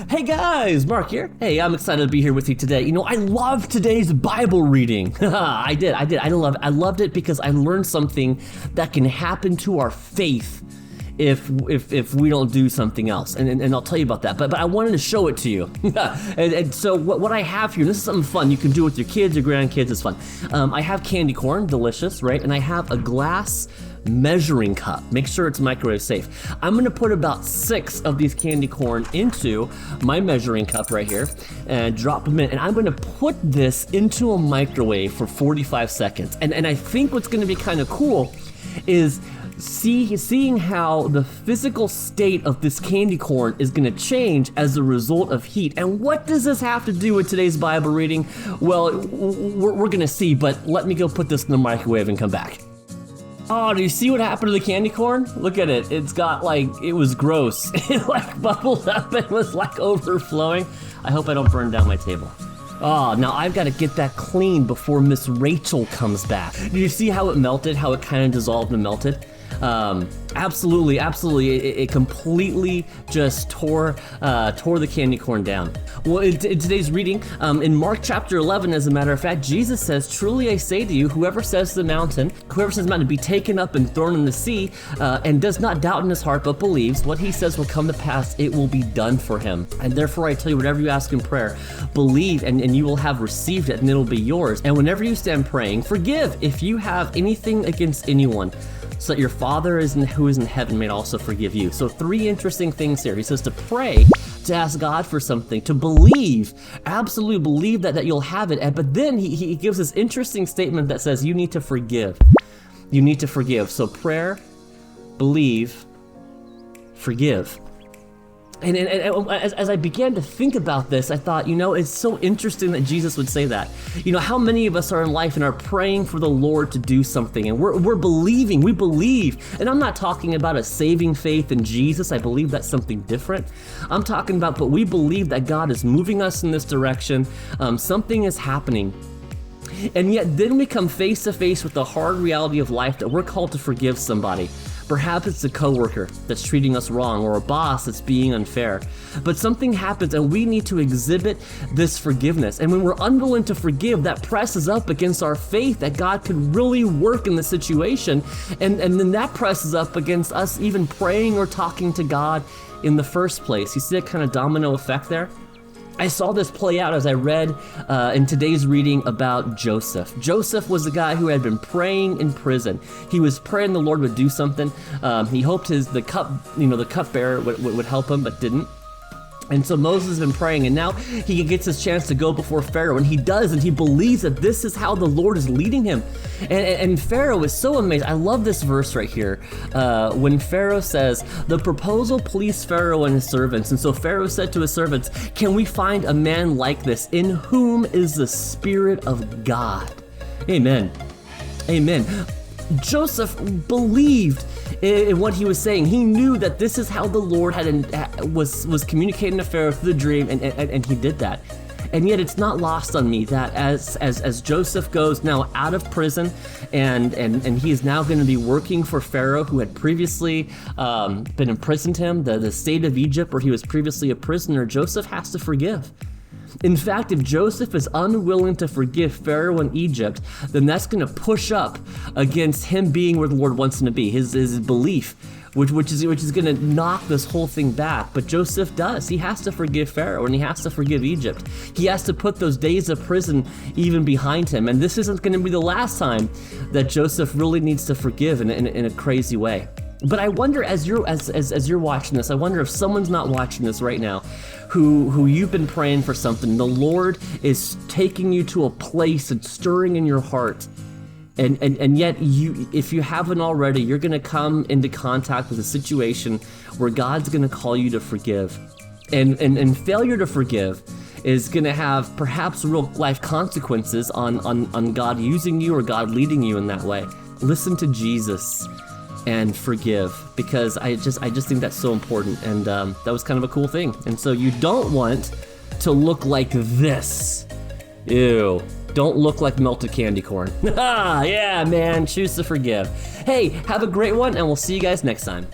Hey guys, Mark here. Hey, I'm excited to be here with you today. You know, I love today's Bible reading. I did. I loved it because I learned something that can happen to our faith if we don't do something else, and I'll tell you about that. But I wanted to show it to you. and so what I have here, this is something fun you can do with your kids, your grandkids. It's fun. I have candy corn, delicious, right? And I have a glass measuring cup. Make sure it's microwave safe. I'm gonna put about 6 of these candy corn into my measuring cup right here and drop them in. And I'm gonna put this into a microwave for 45 seconds. And I think what's gonna be kind of cool is seeing how the physical state of this candy corn is going to change as a result of heat. And what does this have to do with today's Bible reading? Well, we're going to see, but let me go put this in the microwave and come back. Oh, do you see what happened to the candy corn? Look at it. It's got it was gross. It bubbled up and was overflowing. I hope I don't burn down my table. Oh, now I've got to get that clean before Miss Rachel comes back. Did you see how it melted, how it kind of dissolved and melted? Absolutely. It completely just tore the candy corn down. Well, in today's reading, in Mark chapter 11, as a matter of fact, Jesus says, "Truly I say to you, whoever says to the mountain, be taken up and thrown in the sea, and does not doubt in his heart, but believes what he says will come to pass, it will be done for him. And therefore I tell you, whatever you ask in prayer, believe and you will have received it, and it'll be yours. And whenever you stand praying, forgive if you have anything against anyone, so that your Father who is in heaven may also forgive you." So 3 interesting things here. He says to pray, to ask God for something, to believe, absolutely believe that you'll have it. But then he gives this interesting statement that says you need to forgive. You need to forgive. So prayer, believe, forgive. And as I began to think about this, I thought, it's so interesting that Jesus would say that. How many of us are in life and are praying for the Lord to do something, and we're believing, we believe. And I'm not talking about a saving faith in Jesus. I believe that's something different. I'm talking about, but we believe that God is moving us in this direction. Something is happening. And yet then we come face to face with the hard reality of life that we're called to forgive somebody. Perhaps it's a coworker that's treating us wrong, or a boss that's being unfair. But something happens and we need to exhibit this forgiveness. And when we're unwilling to forgive, that presses up against our faith that God could really work in the situation. And then that presses up against us even praying or talking to God in the first place. You see that kind of domino effect there? I saw this play out as I read in today's reading about Joseph. Joseph was the guy who had been praying in prison. He was praying the Lord would do something. He hoped the cupbearer would help him, but didn't. And so Moses has been praying, and now he gets his chance to go before Pharaoh, and he does, and he believes that this is how the Lord is leading him. And Pharaoh is so amazed. I love this verse right here. When Pharaoh says, "The proposal pleased Pharaoh and his servants. And so Pharaoh said to his servants, 'Can we find a man like this, in whom is the Spirit of God?'" Amen. Amen. Joseph believed in what he was saying. He knew that this is how the Lord was communicating to Pharaoh through the dream, and he did that. And yet it's not lost on me that as Joseph goes now out of prison, and he is now going to be working for Pharaoh, who had previously been imprisoned him, the state of Egypt where he was previously a prisoner, Joseph has to forgive. In fact, if Joseph is unwilling to forgive Pharaoh in Egypt, then that's going to push up against him being where the Lord wants him to be, his belief, which is going to knock this whole thing back. But Joseph does. He has to forgive Pharaoh, and he has to forgive Egypt. He has to put those days of prison even behind him. And this isn't going to be the last time that Joseph really needs to forgive in a crazy way. But I wonder, as you're watching this, I wonder if someone's not watching this right now, who you've been praying for something. The Lord is taking you to a place and stirring in your heart, and yet if you haven't already, you're going to come into contact with a situation where God's going to call you to forgive, and failure to forgive is going to have perhaps real life consequences on God using you or God leading you in that way. Listen to Jesus and forgive, because I just think that's so important, and that was kind of a cool thing. And so you don't want to look like this. Ew. Don't look like melted candy corn. Yeah, man, choose to forgive. Hey, have a great one, and we'll see you guys next time.